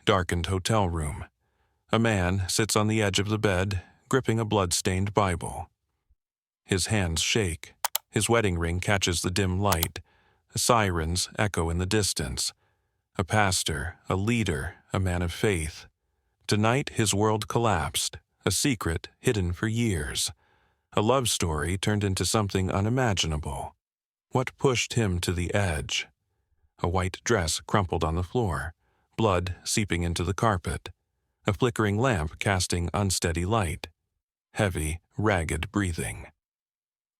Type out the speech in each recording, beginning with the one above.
darkened hotel room. A man sits on the edge of the bed, gripping a blood-stained Bible. His hands shake. His wedding ring catches the dim light. Sirens echo in the distance. A pastor, a leader, a man of faith. Tonight his world collapsed, a secret hidden for years. A love story turned into something unimaginable. What pushed him to the edge? A white dress crumpled on the floor, blood seeping into the carpet. A flickering lamp casting unsteady light. Heavy, ragged breathing.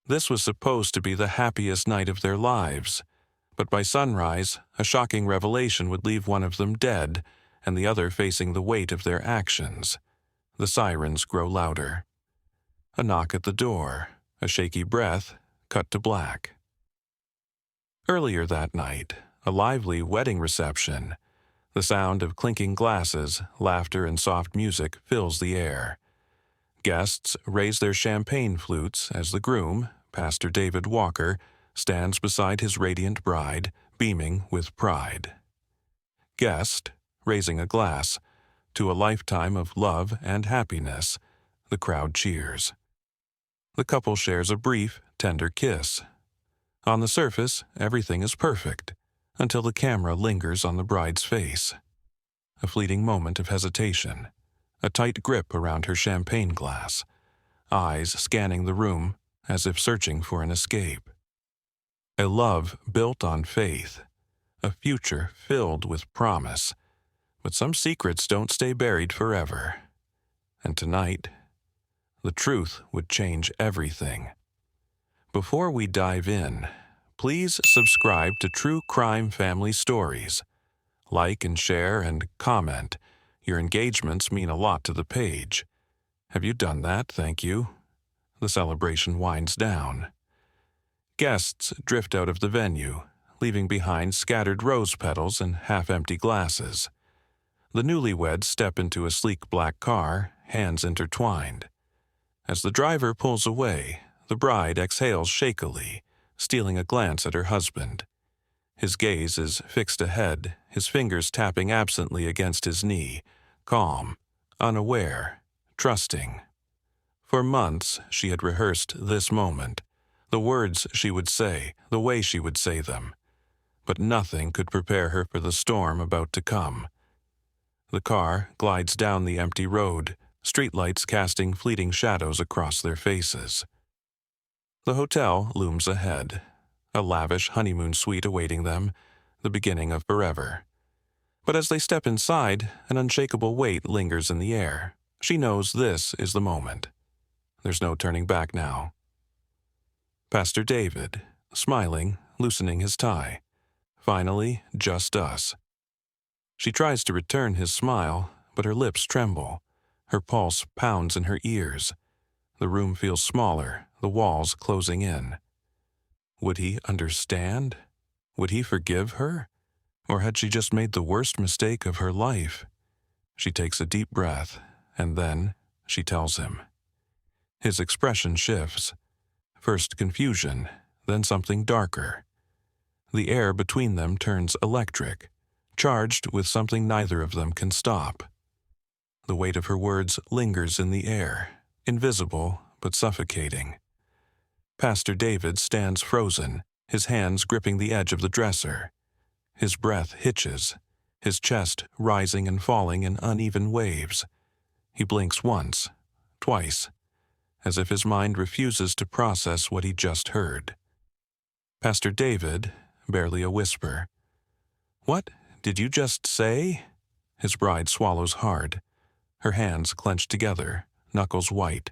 This was supposed to be the happiest night of their lives, but by sunrise, a shocking revelation would leave one of them dead and the other facing the weight of their actions. The sirens grow louder. A knock at the door, a shaky breath, cut to black. Earlier that night, a lively wedding reception. The sound of clinking glasses, laughter, and soft music fills the air. Guests raise their champagne flutes as the groom, Pastor David Walker, stands beside his radiant bride, beaming with pride. Guest, raising a glass, to a lifetime of love and happiness, the crowd cheers. The couple shares a brief, tender kiss. On the surface, everything is perfect, until the camera lingers on the bride's face. A fleeting moment of hesitation, a tight grip around her champagne glass, eyes scanning the room as if searching for an escape. A love built on faith, a future filled with promise, but some secrets don't stay buried forever. And tonight, the truth would change everything. Before we dive in, please subscribe to True Crime Family Stories. Like and share and comment. Your engagements mean a lot to the page. Have you done that? Thank you. The celebration winds down. Guests drift out of the venue, leaving behind scattered rose petals and half-empty glasses. The newlyweds step into a sleek black car, hands intertwined. As the driver pulls away, the bride exhales shakily, stealing a glance at her husband. His gaze is fixed ahead, his fingers tapping absently against his knee, calm, unaware, trusting. For months she had rehearsed this moment, the words she would say, the way she would say them. But nothing could prepare her for the storm about to come. The car glides down the empty road, streetlights casting fleeting shadows across their faces. The hotel looms ahead, a lavish honeymoon suite awaiting them, the beginning of forever. But as they step inside, an unshakable weight lingers in the air. She knows this is the moment. There's no turning back now. Pastor David, smiling, loosening his tie. Finally, just us. She tries to return his smile, but her lips tremble. Her pulse pounds in her ears. The room feels smaller, the walls closing in. Would he understand? Would he forgive her? Or had she just made the worst mistake of her life? She takes a deep breath, and then she tells him. His expression shifts. First confusion, then something darker. The air between them turns electric, charged with something neither of them can stop. The weight of her words lingers in the air, invisible but suffocating. Pastor David stands frozen, his hands gripping the edge of the dresser. His breath hitches, his chest rising and falling in uneven waves. He blinks once, twice, as if his mind refuses to process what he just heard. Pastor David, barely a whisper. What did you just say? His bride swallows hard. Her hands clenched together, knuckles white.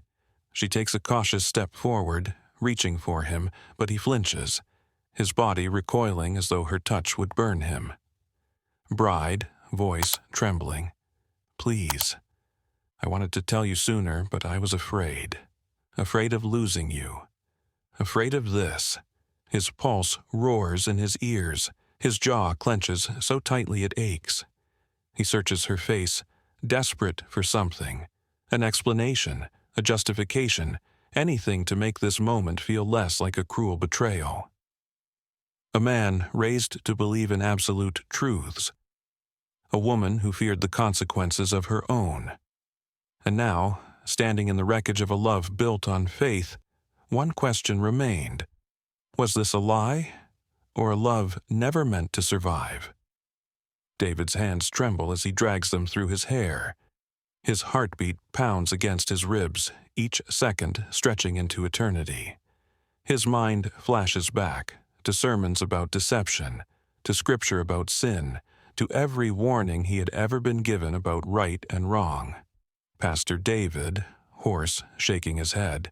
She takes a cautious step forward, reaching for him, but he flinches, his body recoiling as though her touch would burn him. Bride, voice trembling. Please. I wanted to tell you sooner, but I was afraid. Afraid of losing you. Afraid of this. His pulse roars in his ears. His jaw clenches so tightly it aches. He searches her face, desperate for something. An explanation, a justification, anything to make this moment feel less like a cruel betrayal. A man raised to believe in absolute truths. a woman who feared the consequences of her own. And now, standing in the wreckage of a love built on faith, one question remained. Was this a lie, or a love never meant to survive? David's hands tremble as he drags them through his hair. His heartbeat pounds against his ribs, each second stretching into eternity. His mind flashes back to sermons about deception, to scripture about sin, to every warning he had ever been given about right and wrong. Pastor David, hoarse, shaking his head.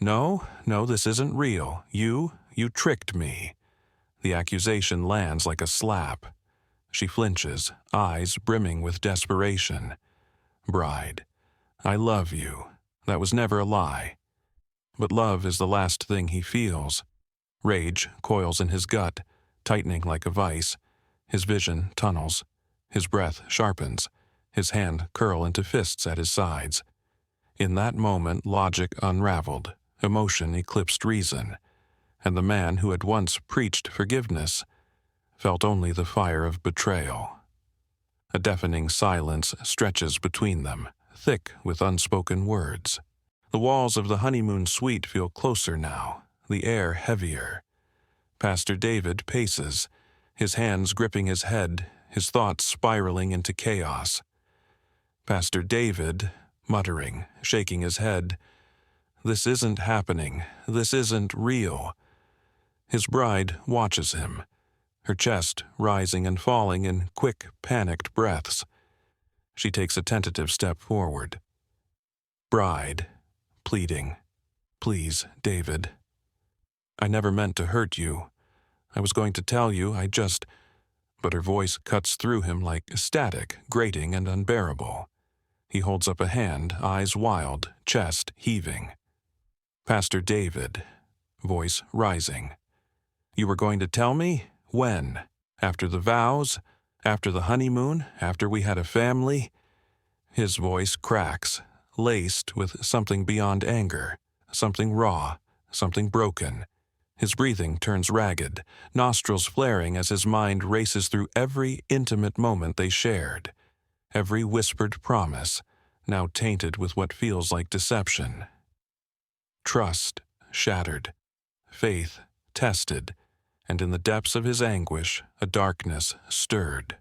No, this isn't real. You tricked me. The accusation lands like a slap. She flinches, eyes brimming with desperation. Bride, I love you. That was never a lie. But love is the last thing he feels. Rage coils in his gut, tightening like a vice. His vision tunnels. His breath sharpens. His hand curl into fists at his sides. In that moment, logic unraveled, emotion eclipsed reason, and the man who had once preached forgiveness felt only the fire of betrayal. A deafening silence stretches between them, thick with unspoken words. The walls of the honeymoon suite feel closer now, the air heavier. Pastor David paces, his hands gripping his head, his thoughts spiraling into chaos. Pastor David, muttering, shaking his head, "This isn't happening. This isn't real." His bride watches him, her chest rising and falling in quick, panicked breaths. She takes a tentative step forward. Bride, pleading, "Please, David. I never meant to hurt you. I was going to tell you, But her voice cuts through him like static, grating and unbearable. He holds up a hand, eyes wild, chest heaving. Pastor David, voice rising. "You were going to tell me? When? After the vows? After the honeymoon? After we had a family?" His voice cracks, laced with something beyond anger, something raw, something broken. His breathing turns ragged, nostrils flaring as his mind races through every intimate moment they shared, every whispered promise, now tainted with what feels like deception. Trust shattered, faith tested, and in the depths of his anguish, a darkness stirred.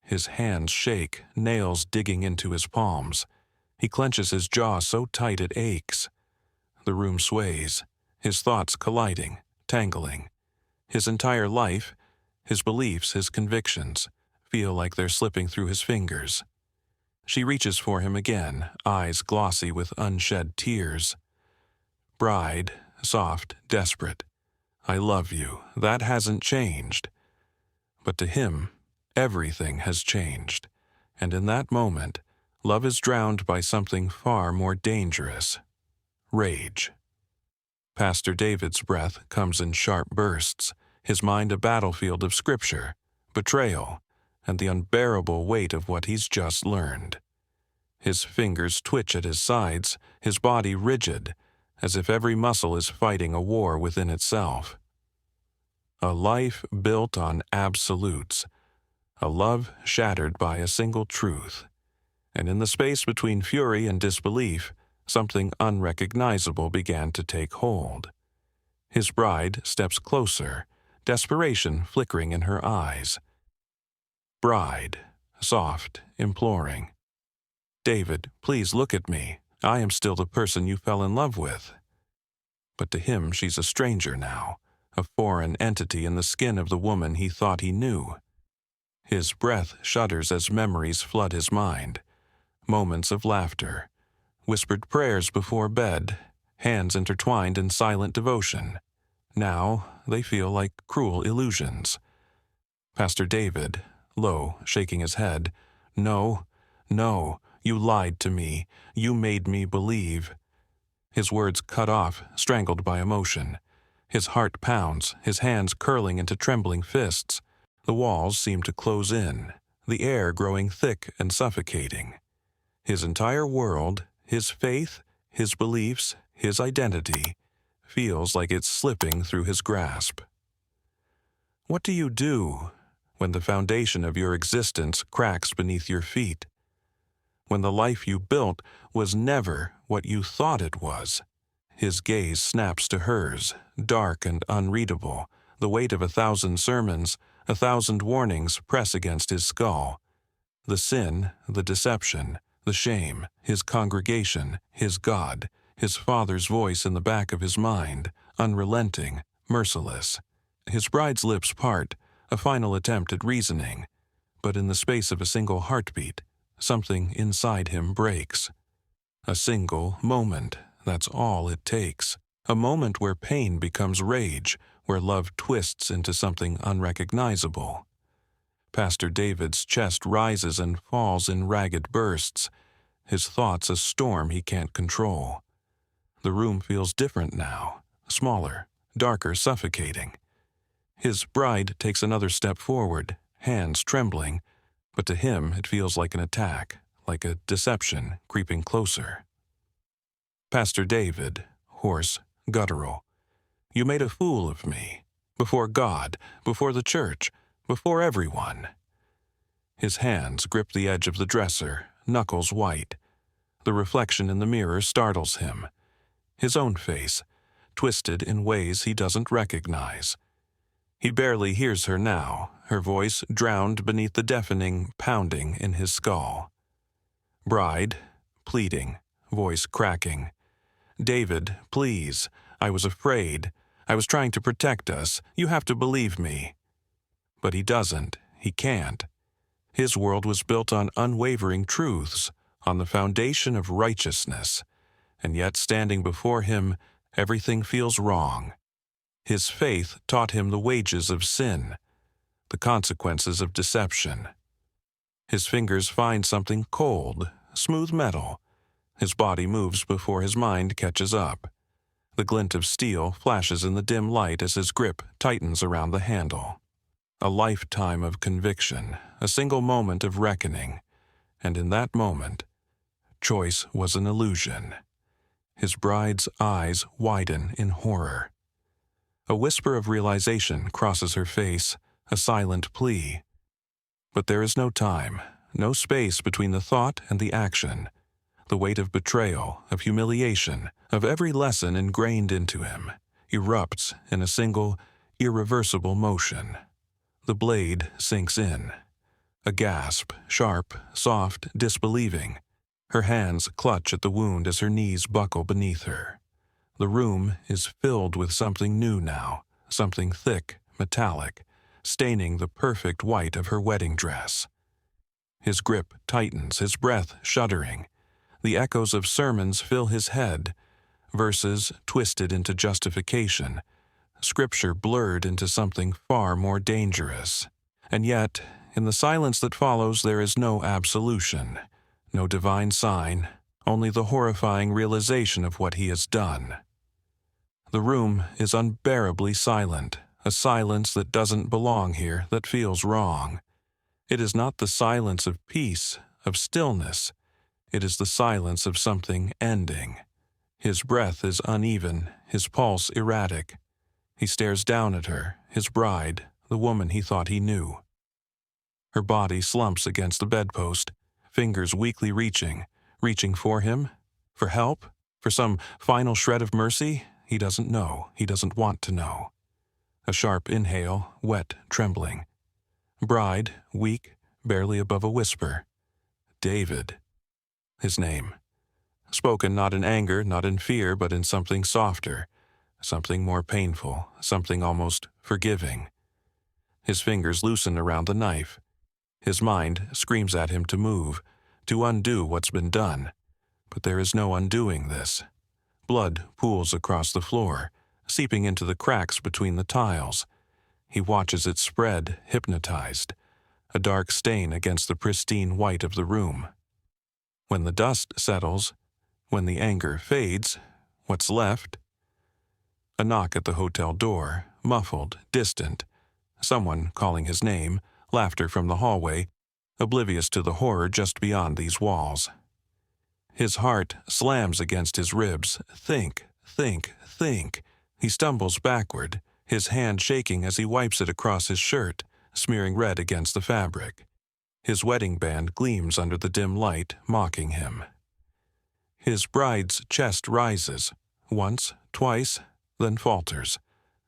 His hands shake, nails digging into his palms. He clenches his jaw so tight it aches. The room sways, his thoughts colliding, tangling. His entire life, his beliefs, his convictions, feel like they're slipping through his fingers. She reaches for him again, eyes glossy with unshed tears. Bride, soft, desperate. "I love you. That hasn't changed." But to him, everything has changed. And in that moment, love is drowned by something far more dangerous. Rage. Pastor David's breath comes in sharp bursts, his mind a battlefield of scripture, betrayal, and the unbearable weight of what he's just learned. His fingers twitch at his sides, his body rigid, as if every muscle is fighting a war within itself. A life built on absolutes, a love shattered by a single truth. And in the space between fury and disbelief, something unrecognizable began to take hold. His bride steps closer, desperation flickering in her eyes. Bride, soft, imploring. "David, please look at me. I am still the person you fell in love with." But to him she's a stranger now, a foreign entity in the skin of the woman he thought he knew. His breath shudders as memories flood his mind. Moments of laughter, whispered prayers before bed, hands intertwined in silent devotion. Now they feel like cruel illusions. Pastor David, low, shaking his head, "No, you lied to me. You made me believe." His words cut off, strangled by emotion. His heart pounds, his hands curling into trembling fists. The walls seem to close in, the air growing thick and suffocating. His entire world, his faith, his beliefs, his identity, feels like it's slipping through his grasp. What do you do when the foundation of your existence cracks beneath your feet, when the life you built was never what you thought it was. His gaze snaps to hers, dark and unreadable. The weight of 1,000 sermons, 1,000 warnings press against his skull. The sin, the deception, the shame, his congregation, his God, his Father's voice in the back of his mind, unrelenting, merciless. His bride's lips part, a final attempt at reasoning. But in the space of a single heartbeat, something inside him breaks. A single moment, that's all it takes. A moment where pain becomes rage, where love twists into something unrecognizable. Pastor David's chest rises and falls in ragged bursts, his thoughts a storm he can't control. The room feels different now, smaller, darker, suffocating. His bride takes another step forward, hands trembling, but to him it feels like an attack, like a deception creeping closer. Pastor David, hoarse, guttural, "You made a fool of me, before God, before the church, before everyone." His hands grip the edge of the dresser, knuckles white. The reflection in the mirror startles him. His own face, twisted in ways he doesn't recognize. He barely hears her now, her voice drowned beneath the deafening pounding in his skull. Bride, pleading, voice cracking. "David, please, I was afraid. I was trying to protect us. You have to believe me." But he doesn't. He can't. His world was built on unwavering truths, on the foundation of righteousness, and yet standing before him, everything feels wrong. His faith taught him the wages of sin, the consequences of deception. His fingers find something cold, smooth metal. His body moves before his mind catches up. The glint of steel flashes in the dim light as his grip tightens around the handle. A lifetime of conviction, a single moment of reckoning, and in that moment, choice was an illusion. His bride's eyes widen in horror. A whisper of realization crosses her face, a silent plea. But there is no time, no space between the thought and the action. The weight of betrayal, of humiliation, of every lesson ingrained into him, erupts in a single, irreversible motion. The blade sinks in. A gasp, sharp, soft, disbelieving. Her hands clutch at the wound as her knees buckle beneath her. The room is filled with something new now, something thick, metallic, staining the perfect white of her wedding dress. His grip tightens, his breath shuddering. The echoes of sermons fill his head, verses twisted into justification, scripture blurred into something far more dangerous. And yet, in the silence that follows, there is no absolution, no divine sign, only the horrifying realization of what he has done. The room is unbearably silent, a silence that doesn't belong here, that feels wrong. It is not the silence of peace, of stillness. It is the silence of something ending. His breath is uneven, his pulse erratic. He stares down at her, his bride, the woman he thought he knew. Her body slumps against the bedpost, fingers weakly reaching for him, for help, for some final shred of mercy. He doesn't know, he doesn't want to know. A sharp inhale, wet, trembling. Bride, weak, barely above a whisper. David. His name. Spoken not in anger, not in fear, but in something softer, something more painful, something almost forgiving. His fingers loosen around the knife. His mind screams at him to move, to undo what's been done. But there is no undoing this. Blood pools across the floor, seeping into the cracks between the tiles. He watches it spread, hypnotized, a dark stain against the pristine white of the room. When the dust settles, when the anger fades, what's left? A knock at the hotel door, muffled, distant. Someone calling his name, laughter from the hallway, oblivious to the horror just beyond these walls. His heart slams against his ribs. Think, think, think. He stumbles backward, his hand shaking as he wipes it across his shirt, smearing red against the fabric. His wedding band gleams under the dim light, mocking him. His bride's chest rises, once, twice, then falters.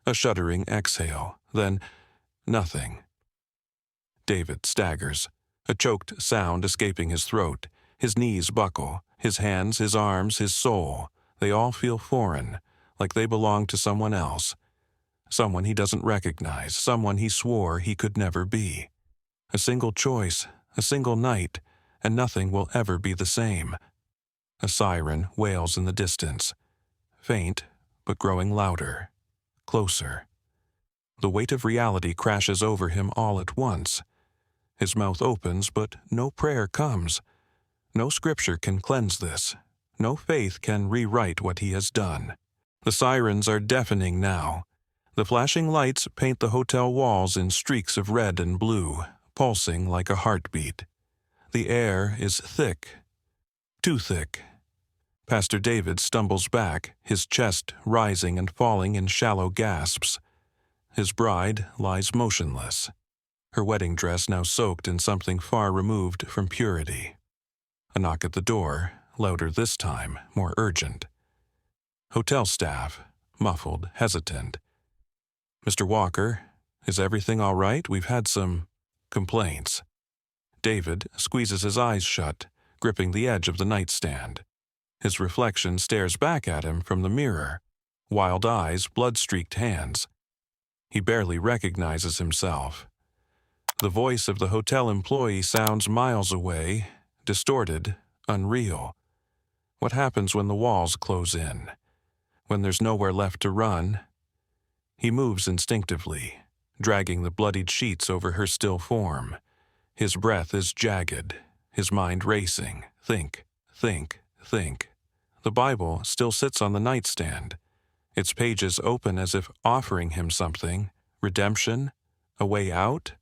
A shuddering exhale, then nothing. David staggers, a choked sound escaping his throat. His knees buckle, his hands, his arms, his soul. They all feel foreign, like they belong to someone else. Someone he doesn't recognize, someone he swore he could never be. A single choice, a single night, and nothing will ever be the same. A siren wails in the distance, faint, but growing louder, closer. The weight of reality crashes over him all at once. His mouth opens, but no prayer comes. No scripture can cleanse this. No faith can rewrite what he has done. The sirens are deafening now. The flashing lights paint the hotel walls in streaks of red and blue, pulsing like a heartbeat. The air is thick, too thick. Pastor David stumbles back, his chest rising and falling in shallow gasps. His bride lies motionless, her wedding dress now soaked in something far removed from purity. A knock at the door, louder this time, more urgent. Hotel staff, muffled, hesitant. "Mr. Walker, is everything all right? We've had some complaints." David squeezes his eyes shut, gripping the edge of the nightstand. His reflection stares back at him from the mirror. Wild eyes, blood-streaked hands. He barely recognizes himself. The voice of the hotel employee sounds miles away, distorted, unreal. What happens when the walls close in? When there's nowhere left to run? He moves instinctively, dragging the bloodied sheets over her still form. His breath is jagged, his mind racing. Think, think, think. The Bible still sits on the nightstand, its pages open as if offering him something, redemption, a way out.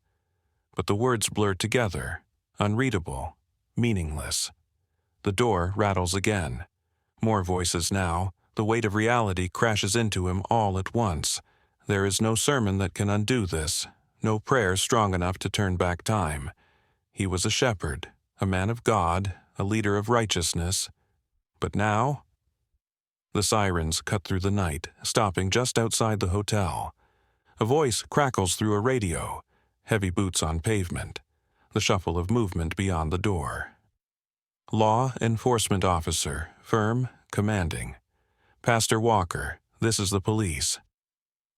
But the words blur together, unreadable, meaningless. The door rattles again. More voices now. The weight of reality crashes into him all at once. There is no sermon that can undo this, no prayer strong enough to turn back time. He was a shepherd, a man of God, a leader of righteousness. But now? The sirens cut through the night, stopping just outside the hotel. A voice crackles through a radio, heavy boots on pavement, the shuffle of movement beyond the door. Law enforcement officer, firm, commanding. "Pastor Walker, this is the police."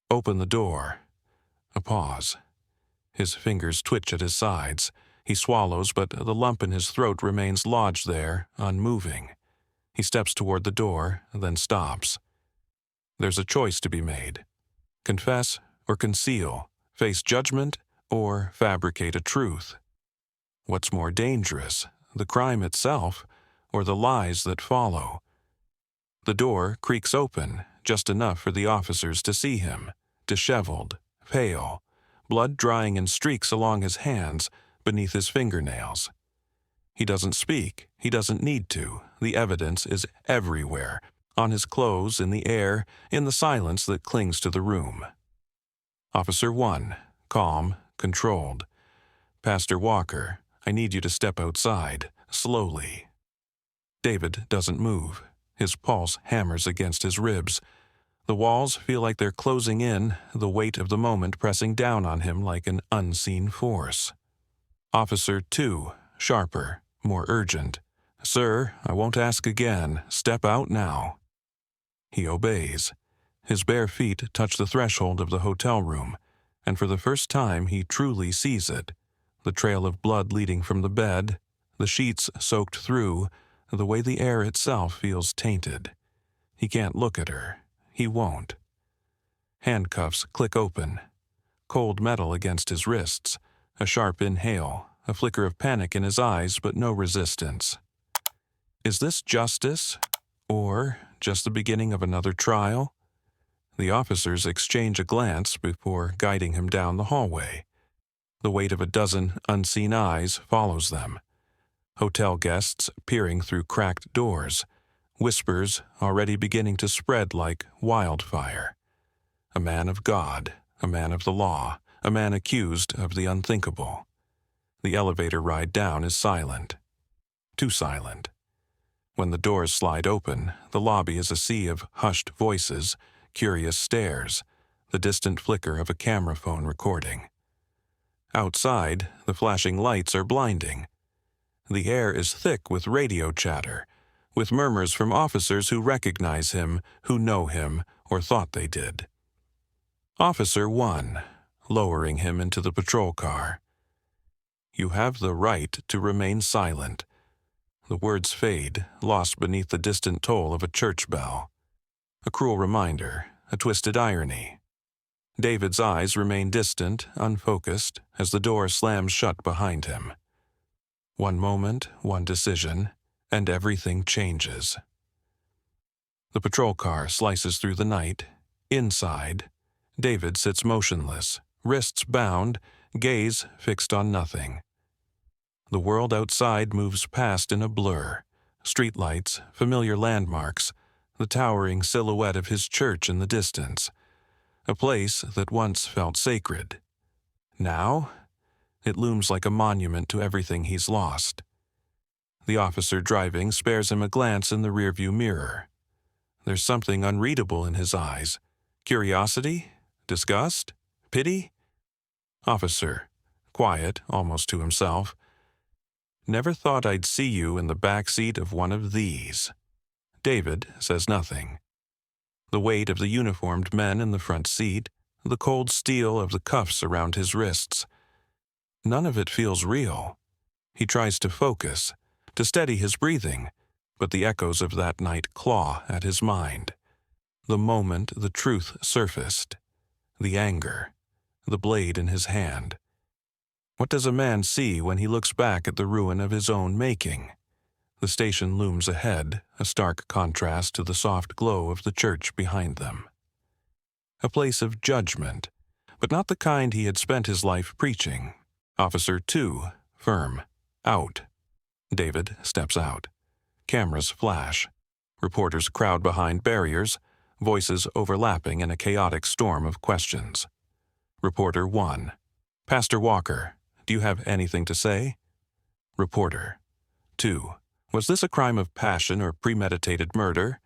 "Open the door." A pause. His fingers twitch at his sides. He swallows, but the lump in his throat remains lodged there, unmoving. He steps toward the door, then stops. There's a choice to be made. Confess or conceal, face judgment or fabricate a truth. What's more dangerous, the crime itself or the lies that follow? The door creaks open, just enough for the officers to see him, disheveled, pale, blood drying in streaks along his hands, beneath his fingernails. He doesn't speak, he doesn't need to. The evidence is everywhere, on his clothes, in the air, in the silence that clings to the room. Officer 1, calm, controlled. "Pastor Walker, I need you to step outside, slowly." David doesn't move. His pulse hammers against his ribs. The walls feel like they're closing in, the weight of the moment pressing down on him like an unseen force. Officer 2, sharper, more urgent. "Sir, I won't ask again. Step out now." He obeys. His bare feet touch the threshold of the hotel room, and for the first time he truly sees it. The trail of blood leading from the bed, the sheets soaked through, the way the air itself feels tainted. He can't look at her. He won't. Handcuffs click open. Cold metal against his wrists. A sharp inhale, a flicker of panic in his eyes, but no resistance. Is this justice, or just the beginning of another trial? The officers exchange a glance before guiding him down the hallway. The weight of a dozen unseen eyes follows them. Hotel guests peering through cracked doors, whispers already beginning to spread like wildfire. A man of God, a man of the law, a man accused of the unthinkable. The elevator ride down is silent. Too silent. When the doors slide open, the lobby is a sea of hushed voices, curious stares, the distant flicker of a camera phone recording. Outside, the flashing lights are blinding. The air is thick with radio chatter, with murmurs from officers who recognize him, who know him, or thought they did. Officer 1, lowering him into the patrol car. "You have the right to remain silent." The words fade, lost beneath the distant toll of a church bell. A cruel reminder, a twisted irony. David's eyes remain distant, unfocused, as the door slams shut behind him. One moment, one decision, and everything changes. The patrol car slices through the night. Inside, David sits motionless, wrists bound, gaze fixed on nothing. The world outside moves past in a blur. Streetlights, familiar landmarks, the towering silhouette of his church in the distance. A place that once felt sacred. Now, it looms like a monument to everything he's lost. The officer driving spares him a glance in the rearview mirror. There's something unreadable in his eyes. Curiosity? Disgust? Pity? Officer, quiet, almost to himself. "Never thought I'd see you in the back seat of one of these." David says nothing. The weight of the uniformed men in the front seat, the cold steel of the cuffs around his wrists. None of it feels real. He tries to focus, to steady his breathing, but the echoes of that night claw at his mind. The moment the truth surfaced, the anger, the blade in his hand. What does a man see when he looks back at the ruin of his own making? The station looms ahead, a stark contrast to the soft glow of the church behind them. A place of judgment, but not the kind he had spent his life preaching. Officer 2, firm. Out. David steps out. Cameras flash. Reporters crowd behind barriers, voices overlapping in a chaotic storm of questions. Reporter 1. "Pastor Walker, do you have anything to say?" Reporter 2. "Was this a crime of passion or premeditated murder?"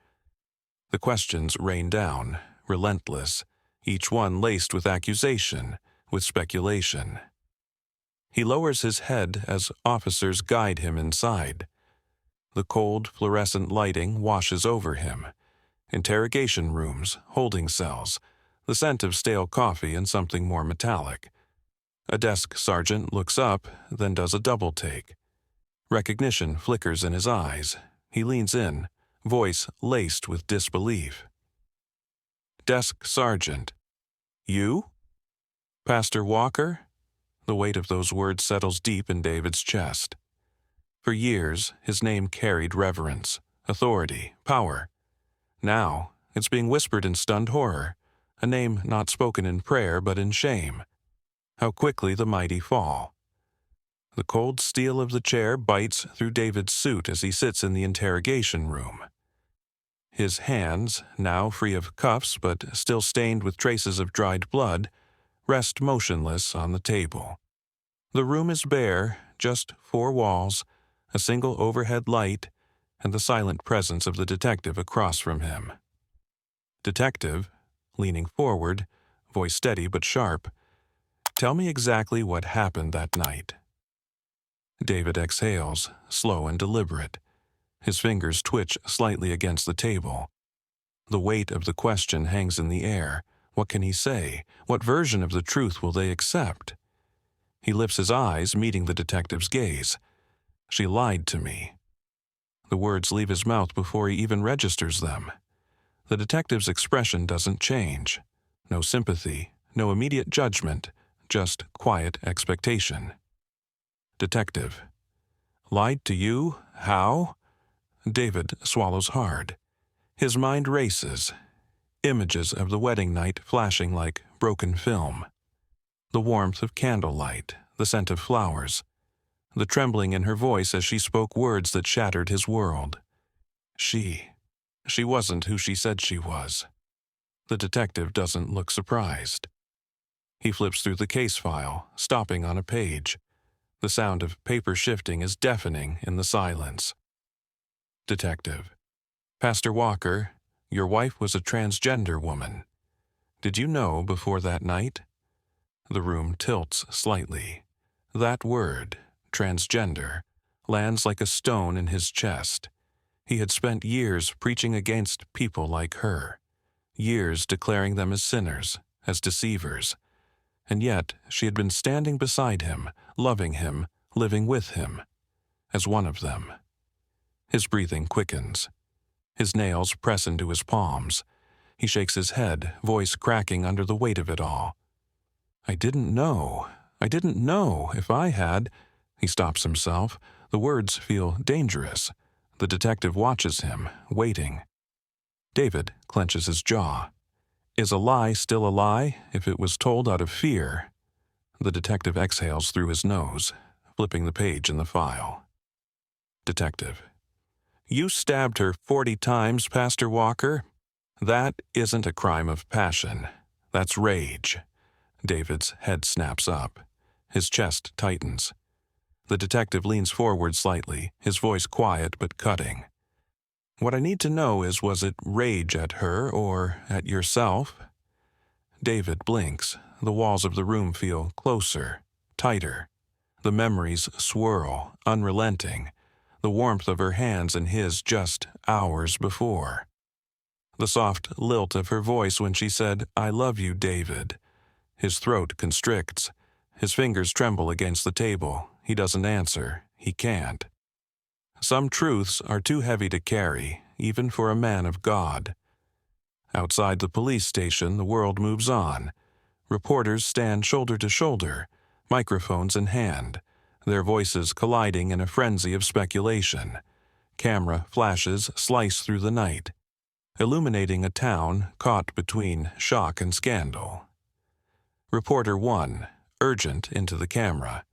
The questions rain down, relentless, each one laced with accusation, with speculation. He lowers his head as officers guide him inside. The cold, fluorescent lighting washes over him. Interrogation rooms, holding cells, the scent of stale coffee and something more metallic. A desk sergeant looks up, then does a double take. Recognition flickers in his eyes. He leans in, voice laced with disbelief. "Desk sergeant. You? Pastor Walker?" The weight of those words settles deep in David's chest. For years, his name carried reverence, authority, power. Now, it's being whispered in stunned horror, a name not spoken in prayer but in shame. How quickly the mighty fall. The cold steel of the chair bites through David's suit as he sits in the interrogation room. His hands, now free of cuffs but still stained with traces of dried blood, rest motionless on the table. The room is bare, just 4 walls, a single overhead light, and the silent presence of the detective across from him. Detective, leaning forward, voice steady but sharp, "Tell me exactly what happened that night." David exhales, slow and deliberate. His fingers twitch slightly against the table. The weight of the question hangs in the air. What can he say? What version of the truth will they accept? He lifts his eyes, meeting the detective's gaze. "She lied to me." The words leave his mouth before he even registers them. The detective's expression doesn't change. No sympathy, no immediate judgment, just quiet expectation. Detective. "Lied to you? How?" David swallows hard. His mind races. Images of the wedding night flashing like broken film. The warmth of candlelight, the scent of flowers, the trembling in her voice as she spoke words that shattered his world. She wasn't who she said she was. The detective doesn't look surprised. He flips through the case file, stopping on a page. The sound of paper shifting is deafening in the silence. Detective: Pastor Walker, your wife was a transgender woman. Did you know before that night? The room tilts slightly. That word, transgender, lands like a stone in his chest. He had spent years preaching against people like her, years declaring them as sinners, as deceivers. And yet she had been standing beside him, loving him, living with him, as one of them. His breathing quickens. His nails press into his palms. He shakes his head, voice cracking under the weight of it all. I didn't know. If I had. He stops himself. The words feel dangerous. The detective watches him, waiting. David clenches his jaw. Is a lie still a lie if it was told out of fear? The detective exhales through his nose, flipping the page in the file. Detective: You stabbed her 40 times, Pastor Walker. That isn't a crime of passion. That's rage. David's head snaps up. His chest tightens. The detective leans forward slightly, his voice quiet but cutting. What I need to know is, was it rage at her or at yourself? David blinks. The walls of the room feel closer, tighter. The memories swirl, unrelenting. The warmth of her hands in his just hours before. The soft lilt of her voice when she said, I love you, David. His throat constricts. His fingers tremble against the table. He doesn't answer. He can't. Some truths are too heavy to carry, even for a man of God. Outside the police station, the world moves on. Reporters stand shoulder to shoulder, microphones in hand, their voices colliding in a frenzy of speculation. Camera flashes slice through the night, illuminating a town caught between shock and scandal. Reporter 1, urgent into the camera.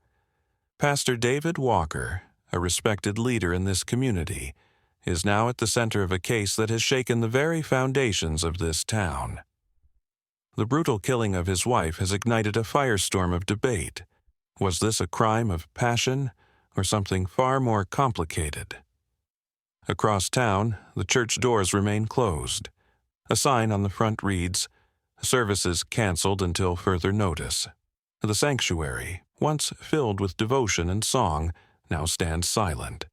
Pastor David Walker, a respected leader in this community, is now at the center of a case that has shaken the very foundations of this town. The brutal killing of his wife has ignited a firestorm of debate. Was this a crime of passion or something far more complicated? Across town, the church doors remain closed. A sign on the front reads, Services canceled until further notice. The sanctuary, once filled with devotion and song, now stands silent.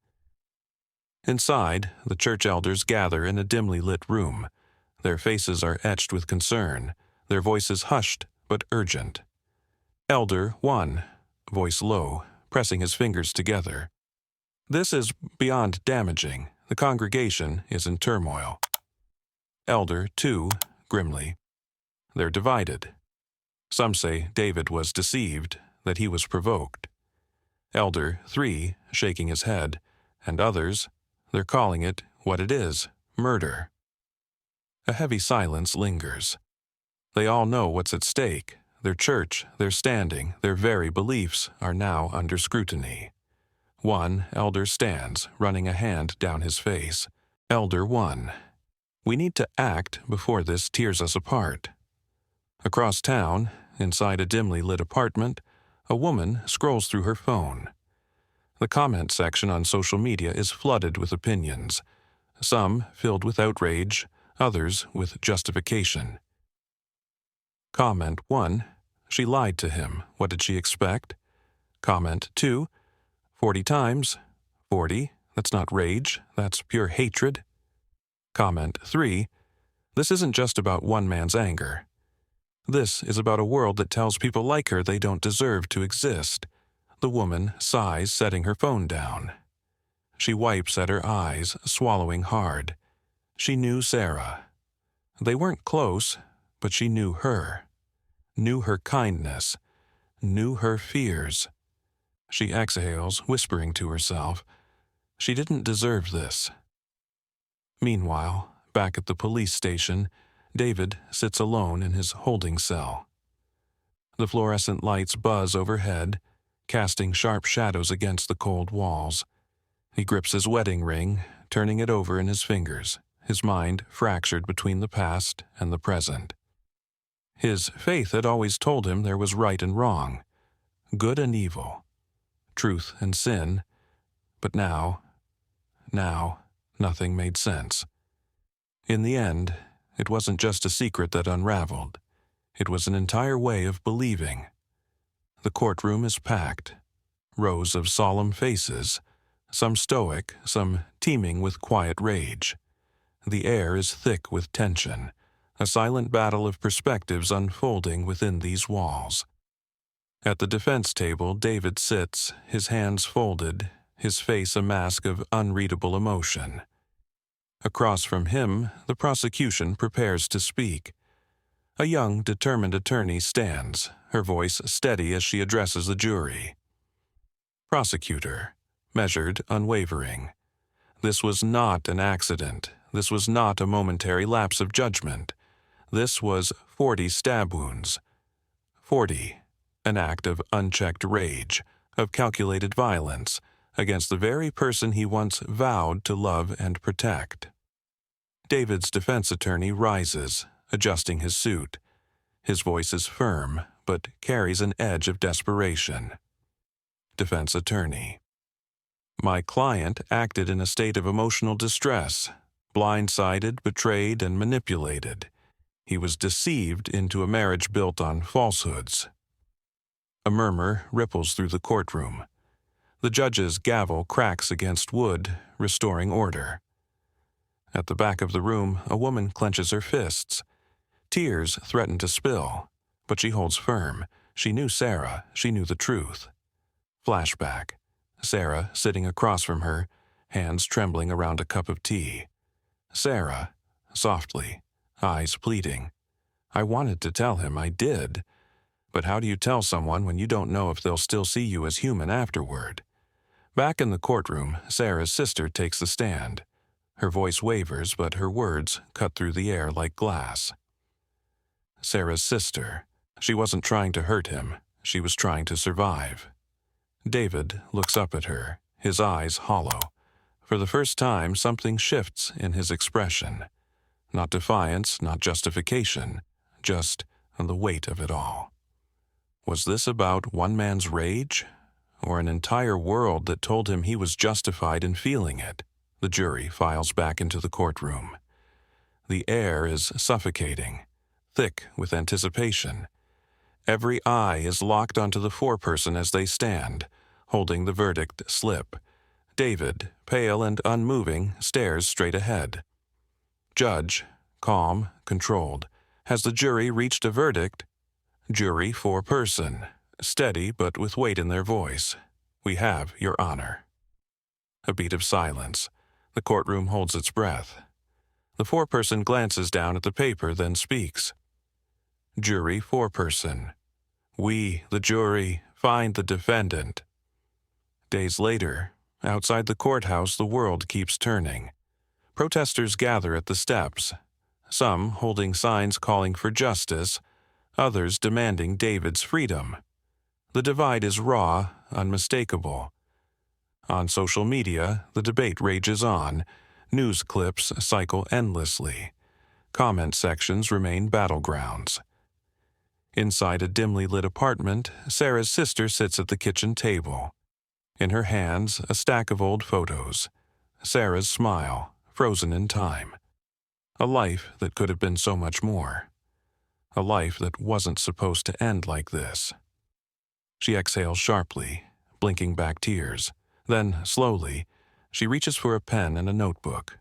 Inside, the church elders gather in a dimly lit room. Their faces are etched with concern, their voices hushed but urgent. Elder 1, voice low, pressing his fingers together. This is beyond damaging. The congregation is in turmoil. Elder 2, grimly. They're divided. Some say David was deceived, that he was provoked. Elder 3, shaking his head, and others, they're calling it what it is, murder. A heavy silence lingers. They all know what's at stake. Their church, their standing, their very beliefs are now under scrutiny. One elder stands, running a hand down his face. Elder 1. We need to act before this tears us apart. Across town, inside a dimly lit apartment, a woman scrolls through her phone. The comment section on social media is flooded with opinions, some filled with outrage, others with justification. Comment 1, she lied to him. What did she expect? Comment 2, 40 times. 40, that's not rage, that's pure hatred. Comment 3, this isn't just about one man's anger. This is about a world that tells people like her they don't deserve to exist. The woman sighs, setting her phone down. She wipes at her eyes, swallowing hard. She knew Sarah. They weren't close, but she knew her. Knew her kindness. Knew her fears. She exhales, whispering to herself, she didn't deserve this. Meanwhile, back at the police station, David sits alone in his holding cell. The fluorescent lights buzz overhead, casting sharp shadows against the cold walls. He grips his wedding ring, turning it over in his fingers, his mind fractured between the past and the present. His faith had always told him there was right and wrong, good and evil, truth and sin, but now, nothing made sense. In the end, it wasn't just a secret that unraveled. It was an entire way of believing. The courtroom is packed. Rows of solemn faces, some stoic, some teeming with quiet rage. The air is thick with tension, a silent battle of perspectives unfolding within these walls. At the defense table, David sits, his hands folded, his face a mask of unreadable emotion. Across from him, the prosecution prepares to speak. A young, determined attorney stands, her voice steady as she addresses the jury. Prosecutor, measured, unwavering. This was not an accident. This was not a momentary lapse of judgment. This was 40 stab wounds. 40, an act of unchecked rage, of calculated violence, against the very person he once vowed to love and protect. David's defense attorney rises, adjusting his suit. His voice is firm, but carries an edge of desperation. Defense attorney. My client acted in a state of emotional distress, blindsided, betrayed, and manipulated. He was deceived into a marriage built on falsehoods. A murmur ripples through the courtroom. The judge's gavel cracks against wood, restoring order. At the back of the room, a woman clenches her fists. Tears threaten to spill, but she holds firm. She knew Sarah. She knew the truth. Flashback. Sarah sitting across from her, hands trembling around a cup of tea. Sarah, softly, eyes pleading. I wanted to tell him, I did. But how do you tell someone when you don't know if they'll still see you as human afterward? Back in the courtroom, Sarah's sister takes the stand. Her voice wavers, but her words cut through the air like glass. Sarah's sister. She wasn't trying to hurt him. She was trying to survive. David looks up at her, his eyes hollow. For the first time, something shifts in his expression. Not defiance, not justification, just the weight of it all. Was this about one man's rage, or an entire world that told him he was justified in feeling it? The jury files back into the courtroom. The air is suffocating, thick with anticipation. Every eye is locked onto the foreperson as they stand, holding the verdict slip. David, pale and unmoving, stares straight ahead. Judge, calm, controlled. Has the jury reached a verdict? Jury foreperson, steady but with weight in their voice. We have, Your Honor. A beat of silence. The courtroom holds its breath. The foreperson glances down at the paper, then speaks. Jury foreperson. We, the jury, find the defendant. Days later, outside the courthouse, the world keeps turning. Protesters gather at the steps, some holding signs calling for justice, others demanding David's freedom. The divide is raw, unmistakable. On social media, the debate rages on. News clips cycle endlessly. Comment sections remain battlegrounds. Inside a dimly lit apartment, Sarah's sister sits at the kitchen table. In her hands, a stack of old photos. Sarah's smile, frozen in time. A life that could have been so much more. A life that wasn't supposed to end like this. She exhales sharply, blinking back tears. Then, slowly, she reaches for a pen and a notebook.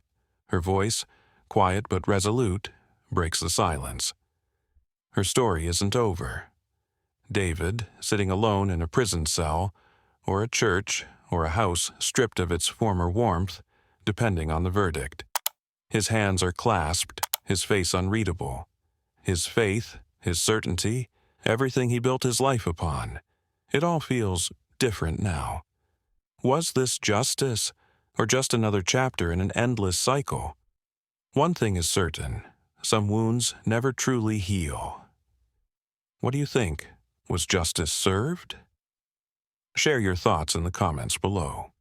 Her voice, quiet but resolute, breaks the silence. Her story isn't over. David, sitting alone in a prison cell, or a church, or a house stripped of its former warmth, depending on the verdict. His hands are clasped, his face unreadable. His faith, his certainty, everything he built his life upon. It all feels different now. Was this justice, or just another chapter in an endless cycle? One thing is certain, some wounds never truly heal. What do you think? Was justice served? Share your thoughts in the comments below.